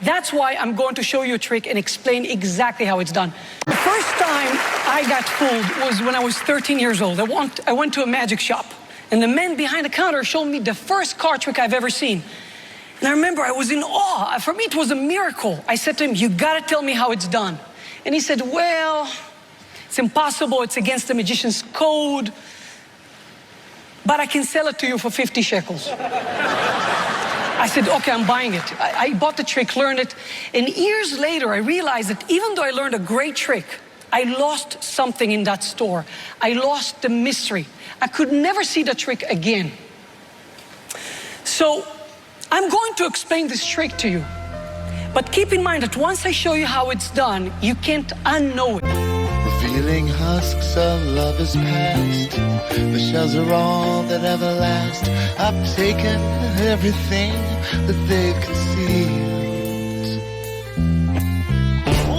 That's why I'm going to show you a trick and explain exactly how it's done. The first time I got fooled was when I was 13 years old. I went to a magic shop, and the man behind the counter showed me the first card trick I've ever seen. And I remember I was in awe. For me, it was a miracle. I said to him, "You gotta tell me how it's done." And he said, "Well, it's impossible. It's against the magician's code, but I can sell it to you for 50 shekels. I said, "Okay, I'm buying it." I bought the trick, learned it, and years later, I realized that even though I learned a great trick, I lost something in that store. I lost the mystery. I could never see the trick again. So I'm going to explain this trick to you, but keep in mind that once I show you how it's done, you can't unknow it. Revealing husks of lovers past, the shells are all that ever last. I've taken everything that they've concealed.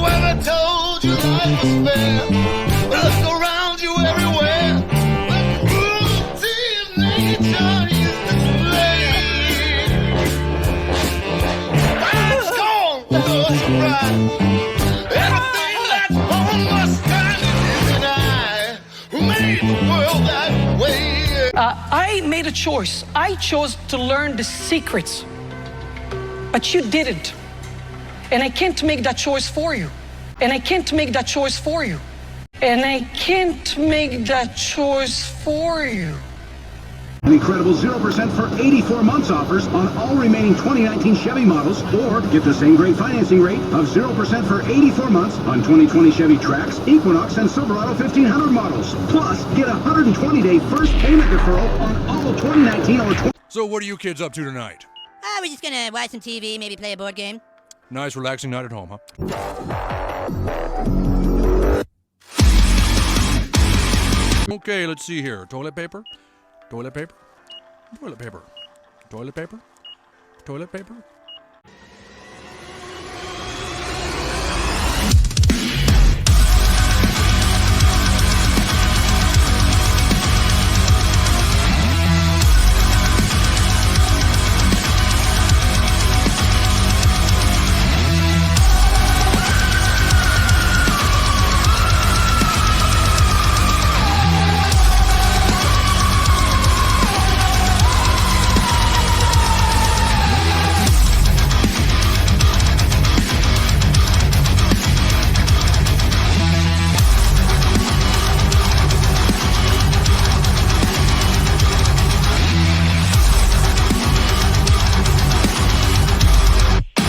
When I told you life was fair, look around you everywhere. The cruelty of nature is displayed. It's gone, no surprise. Everything that's on must stand in I who made the world that way. I made a choice. I chose to learn the secrets, but you didn't. And I can't make that choice for you. And I can't make that choice for you. And I can't make that choice for you. An incredible 0% for 84 months offers on all remaining 2019 Chevy models, or get the same great financing rate of 0% for 84 months on 2020 Chevy Trax, Equinox, and Silverado 1500 models. Plus, get a 120-day first payment deferral on all 2019 or 20... So what are you kids up to tonight? We're just gonna watch some TV, maybe play a board game. Nice, relaxing night at home, huh? Okay, let's see here. Toilet paper? Toilet paper? Toilet paper. Toilet paper? Toilet paper?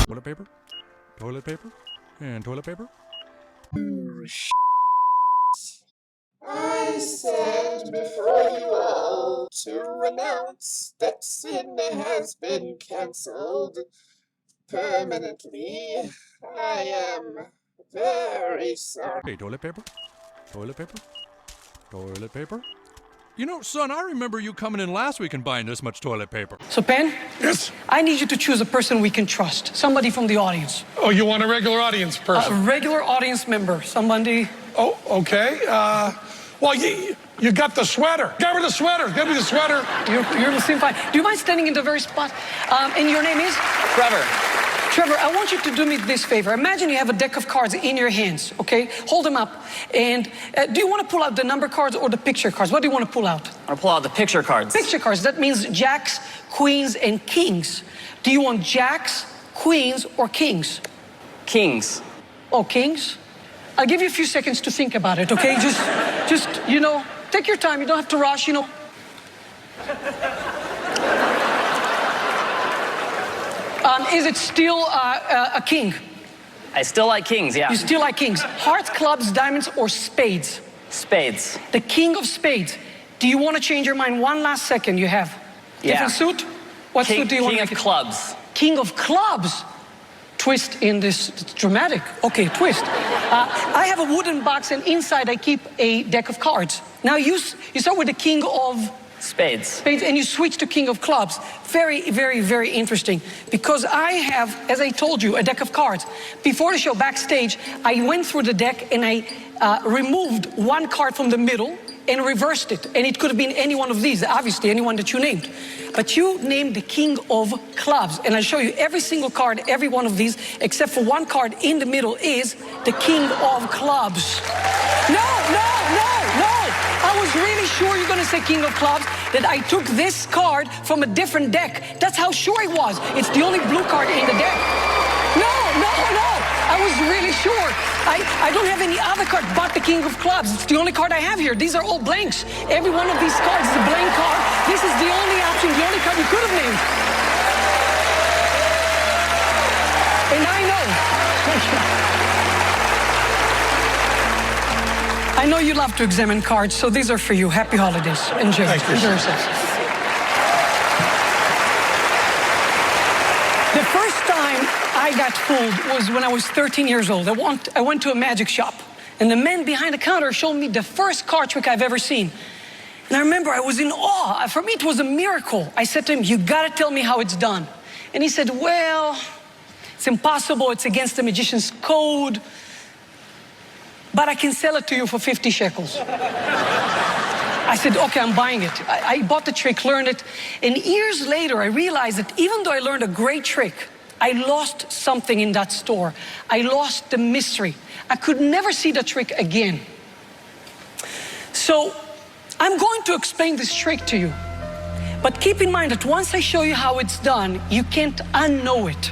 Toilet paper? Toilet paper? And toilet paper? I stand before you all to announce that Sydney has been cancelled permanently. I am very sorry. Hey, toilet paper? Toilet paper? Toilet paper? You know, son, I remember you coming in last week and buying this much toilet paper. So, Pen? Yes? I need you to choose a person we can trust. Somebody from the audience. Oh, you want a regular audience A person? regular audience member. Somebody... Oh, okay. Well, you got the sweater. Give her the sweater. Give me the sweater. You're listening fine. Do you mind standing in the very spot? And your name is? Trevor. Trevor, I want you to do me this favor. Imagine you have a deck of cards in your hands, okay? Hold them up. And do you want to pull out the number cards or the picture cards? What do you want to pull out? I'll pull out the picture cards. Picture cards. That means jacks, queens, and kings. Do you want jacks, queens, or kings? Kings. Oh, kings? I'll give you a few seconds to think about it, okay? Just, you know, take your time. You don't have to rush, you know. Is it still a king? I still like kings, yeah. You still like kings. Hearts, clubs, diamonds, or spades? Spades. The king of spades. Do you want to change your mind? One last second you have. Yeah. Different suit? What suit do you want? King of clubs. King of clubs. Twist in this. It's dramatic. Okay, twist. I have a wooden box, and inside I keep a deck of cards. Now you start with the king of Spades. spades, and you switch to king of clubs. Very, very, very interesting. Because I have, as I told you, a deck of cards. Before the show, backstage, I went through the deck and I removed one card from the middle and reversed it. And it could have been any one of these, obviously, anyone that you named. But you named the king of clubs. And I'll show you every single card, every one of these, except for one card in the middle is the king of clubs. No. I was really sure you're gonna say king of clubs, that I took this card from a different deck. That's how sure I was. It's the only blue card in the deck. No. I was really sure. I don't have any other card but the king of clubs. It's the only card I have here. These are all blanks. Every one of these cards is a blank card. This is the only option, the only card you could have named. And I know. I know you love to examine cards, so these are for you. Happy holidays. Enjoy. Thank you. Enjoy yourselves. The first time I got fooled was when I was 13 years old. I went to a magic shop, and the man behind the counter showed me the first card trick I've ever seen. And I remember I was in awe. For me, it was a miracle. I said to him, "You gotta tell me how it's done." And he said, "Well, it's impossible. It's against the magician's code. But I can sell it to you for 50 shekels. I said, "Okay, I'm buying it." I bought the trick, learned it. And years later, I realized that even though I learned a great trick, I lost something in that store. I lost the mystery. I could never see the trick again. So I'm going to explain this trick to you. But keep in mind that once I show you how it's done, you can't unknow it.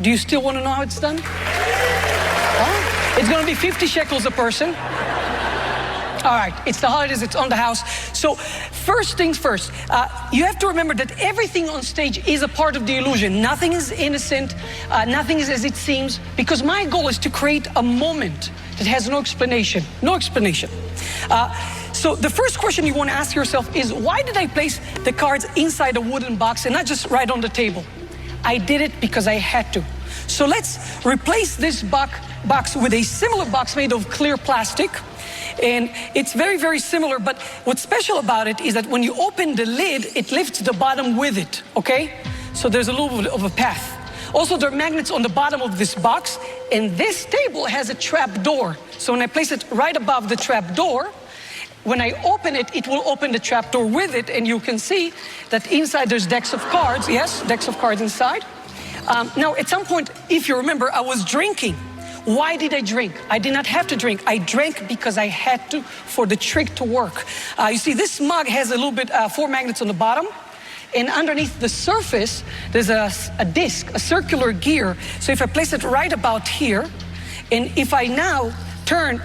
Do you still want to know how it's done? Huh? It's going to be 50 shekels a person. All right, it's the holidays, it's on the house. So first things first, you have to remember that everything on stage is a part of the illusion. Nothing is innocent, nothing is as it seems, because my goal is to create a moment that has no explanation. No explanation. So the first question you want to ask yourself is, why did I place the cards inside a wooden box and not just right on the table? I did it because I had to. So let's replace this box with a similar box made of clear plastic. And it's very, very similar, but what's special about it is that when you open the lid, it lifts the bottom with it, okay? So there's a little bit of a path. Also, there are magnets on the bottom of this box, and this table has a trap door. So when I place it right above the trap door, when I open it, it will open the trap door with it, and you can see that inside there's decks of cards. Yes, decks of cards inside. Now, at some point, if you remember, I was drinking. Why did I drink? I did not have to drink. I drank because I had to for the trick to work. You see, this mug has a little bit, 4 magnets on the bottom. And underneath the surface, there's a disc, a circular gear. So if I place it right about here, and if I now turn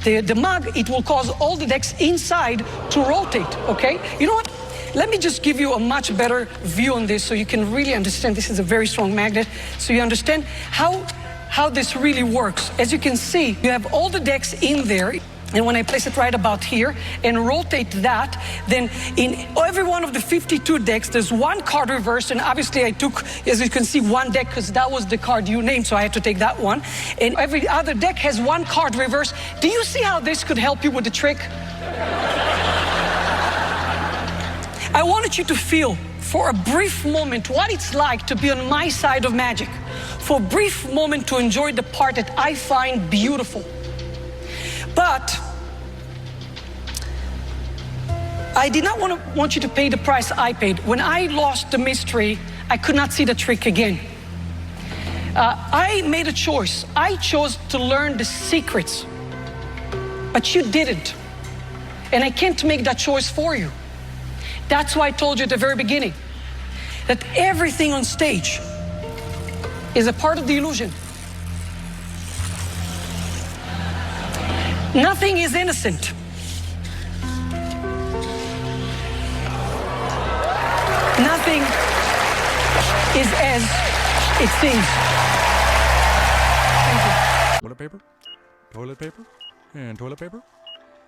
the mug, it will cause all the decks inside to rotate, okay? You know what? Let me just give you a much better view on this so you can really understand. This is a very strong magnet. So you understand how this really works. As you can see, you have all the decks in there. And when I place it right about here and rotate that, then in every one of the 52 decks, there's one card reversed. And obviously I took, as you can see, one deck because that was the card you named, so I had to take that one. And every other deck has one card reversed. Do you see how this could help you with the trick? I wanted you to feel for a brief moment what it's like to be on my side of magic. For a brief moment to enjoy the part that I find beautiful. But I did not want you to pay the price I paid. When I lost the mystery, I could not see the trick again. I made a choice. I chose to learn the secrets, but you didn't. And I can't make that choice for you. That's why I told you at the very beginning that everything on stage is a part of the illusion. Nothing is innocent. Nothing is as it seems. Thank you. Toilet paper, and toilet paper.